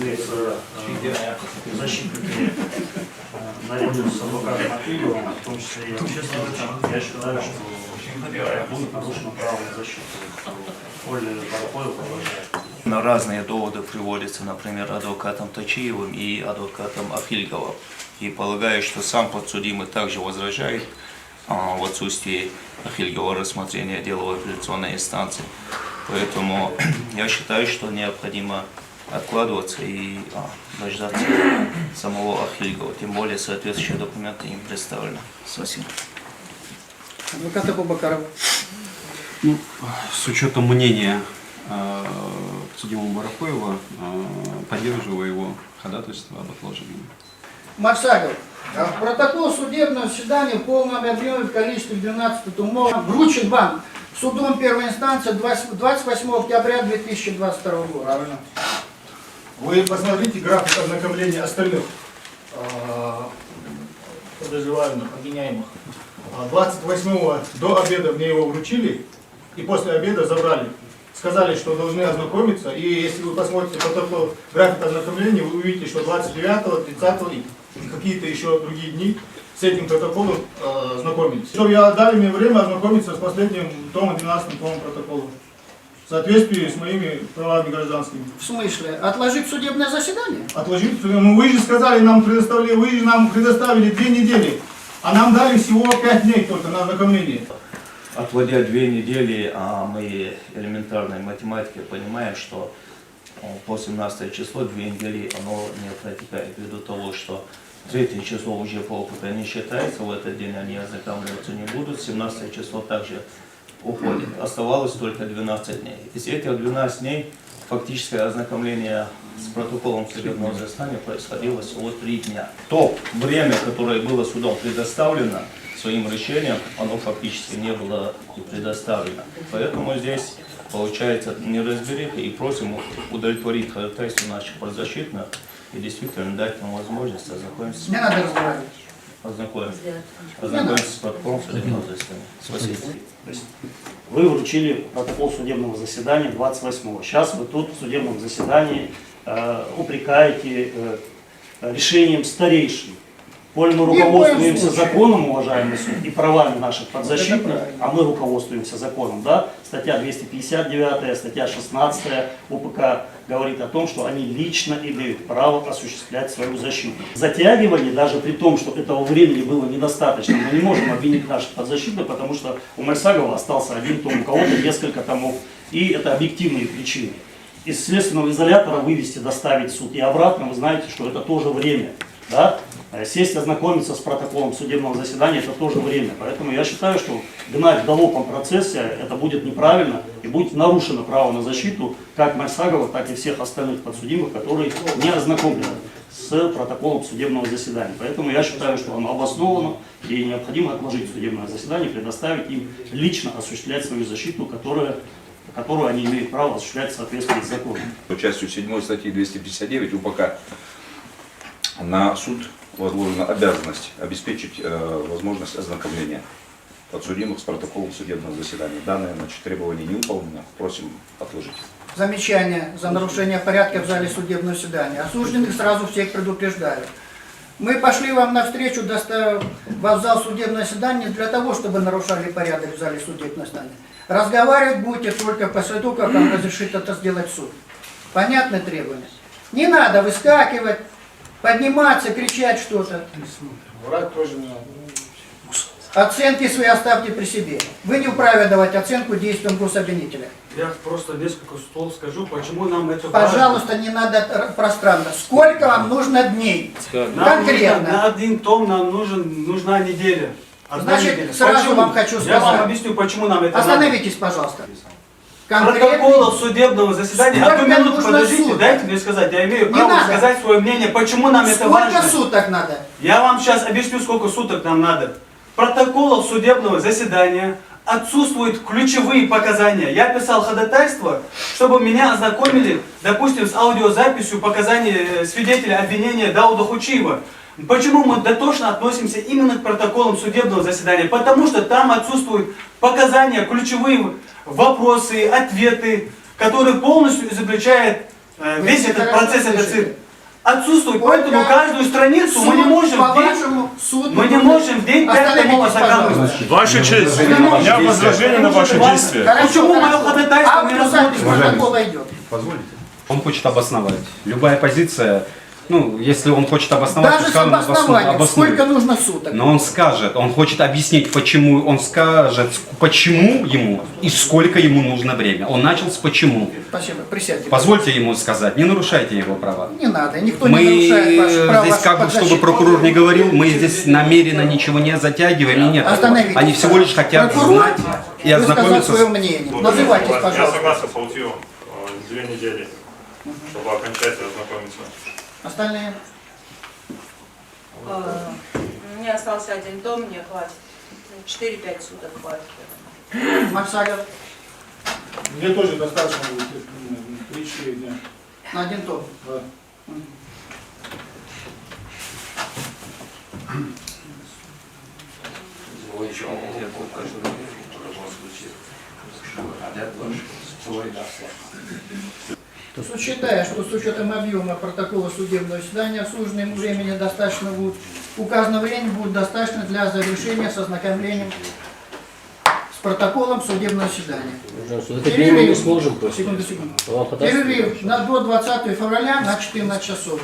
находится защитники наряду с адвокатом Ахильевым, в том числе и общественникам. Я считаю, что будет нарушено право на защиту. Оля Барахоева продолжает. На разные доводы приводятся, например, адвокатом Точиевым и адвокатом Ахильговым. И полагаю, что сам подсудимый также возражает в отсутствии Ахильгова рассмотрения дела в апелляционной инстанции. Поэтому я считаю, что необходимо откладываться и дождаться самого Ахильгова. Тем более соответствующие документы им представлены. Спасибо. Адвокат Абубакаров. Ну, с учетом мнения подсудимого Барахоева, поддерживаю его ходатайство об отложении. Марсагов. Протокол судебного заседания в полном объеме в количестве 12 томов вручен вам судом первой инстанции 28 октября 2022 года. Правильно. Вы посмотрите график ознакомления остальных подозреваемых, обвиняемых. 28-го до обеда мне его вручили, и после обеда забрали. Сказали, что должны ознакомиться, и если вы посмотрите протокол, график ознакомления, вы увидите, что 29-го, 30-го и какие-то еще другие дни с этим протоколом знакомились. Чтобы я дали мне время ознакомиться с последним томом, 12-м томом протокола. В соответствии с моими правами гражданскими. В смысле? Отложить судебное заседание? Отложить? Ну вы же сказали, вы же нам предоставили 2 недели, а нам дали всего 5 дней только на ознакомление. Отводя 2 недели, мы элементарной математикой понимаем, что по 17 число 2 недели оно не протекает, ввиду того, что 3 число уже по ОПК не считается, в этот день они ознакомливаться не будут, 17 число также уходит. Оставалось только 12 дней. Из этих 12 дней фактическое ознакомление с протоколом судебного заседания происходило всего 3 дня. То время, которое было судом предоставлено своим решением, оно фактически не было и предоставлено. Поэтому здесь получается неразбериха, и просим удовлетворить ходатайство наших подзащитных и действительно дать нам возможность ознакомиться. Не надо разговаривать. Ознакомиться с протоколом судебного заседания. Спасибо. Вы вручили протокол судебного заседания 28-го. Сейчас вы тут в судебном заседании упрекаете решением старейшин. Коль мы руководствуемся законом, уважаемый суд, и правами наших подзащитных, а мы руководствуемся законом, да, статья 259, статья 16 УПК говорит о том, что они лично имеют право осуществлять свою защиту. Затягивание, даже при том, что этого времени было недостаточно, мы не можем обвинить наших подзащитных, потому что у Марсагова остался 1 том, у кого-то несколько томов, и это объективные причины. Из следственного изолятора вывести, доставить в суд и обратно, вы знаете, что это тоже время. Да? Сесть, ознакомиться с протоколом судебного заседания, это тоже время. Поэтому я считаю, что гнать в галопом процессе это будет неправильно и будет нарушено право на защиту как Марсагова, так и всех остальных подсудимых, которые не ознакомлены с протоколом судебного заседания. Поэтому я считаю, что оно обосновано и необходимо отложить судебное заседание, предоставить им лично осуществлять свою защиту, которую они имеют право осуществлять в соответствии с законом. Частью 7 статьи 259 УПК на суд возложена обязанность обеспечить возможность ознакомления подсудимых с протоколом судебного заседания. Данное требование не выполнено, просим отложить. Замечание за нарушение порядка в зале судебного заседания. Осужденных сразу всех предупреждаю. Мы пошли вам навстречу, доставив вас в зал судебного заседания не для того, чтобы нарушали порядок в зале судебного заседания. Разговаривать будете только после того, как вам разрешит это сделать суд. Понятное требование? Не надо выскакивать, подниматься, кричать что-то. Врать тоже не надо. Оценки свои оставьте при себе. Вы не вправе давать оценку действиям гособвинителя. Я просто несколько слов скажу, почему нам это Пожалуйста, не надо пространно. Сколько вам нужно дней? Конкретно. На 1 том нам нужна неделя. Значит, неделя. сразу Почему? вам хочу сказать. Я вам объясню, почему нам это Остановитесь, пожалуйста. Протоколов судебного заседания. Сколько Одну минуту нужно подождите, суток? дайте мне сказать. Я имею Не право надо. сказать свое мнение, почему нам это важно. Сколько суток надо? Я вам сейчас объясню, сколько суток нам надо. Протоколов судебного заседания отсутствуют ключевые показания. Я писал ходатайство, чтобы меня ознакомили, допустим, с аудиозаписью показаний свидетеля обвинения Дауда Хучиева. Почему мы дотошно относимся именно к протоколам судебного заседания? Потому что там отсутствуют показания, ключевые вопросы, ответы, которые полностью изобличают весь Вы этот хорошо процесс, этот слышите. цирк отсутствует. Только Поэтому каждую страницу мы не можем в день, по-вашему, суд... мы не можем в день 5 томов Остановитесь, ознакомиться. пожалуйста. Ваша честь, у меня возражение на ваше действие. Хорошо, Почему мое хорошо. ходатайство не Автозапись рассмотрено? протокола идет. Позволите? Он хочет обосновать. Любая позиция, ну, если он хочет обосновать, Даже с пускай он обоснованием, обоснует. сколько нужно суток. Но он скажет, он хочет объяснить, почему, он скажет, почему ему и сколько ему нужно время. Он начал с почему. Спасибо, присядьте. Позвольте ему сказать, не нарушайте его права. Не надо, никто Мы не нарушает ваше право. здесь, как бы, чтобы прокурор не говорил, мы здесь намеренно ничего не затягиваем, и нет. Остановитесь. Они всего лишь хотят Прокурор знать и высказал ознакомиться свое с... мнение. Называйтесь, Я пожалуйста. согласен с Алтиевым. 2 недели, чтобы окончательно ознакомиться. Остальные? У меня остался один дом, мне хватит. 4-5 суток хватит. Максагов Мне тоже достаточно будет 3-4 дня. на один том. Да. Считая, что с учетом объема протокола судебного заседания осужденному времени достаточно будет, указанное время будет достаточно для завершения с ознакомлением с протоколом судебного заседания. Это мы не сможем просто. Секунду. Вам подастся? Перерыв до 20 февраля на 14 часов.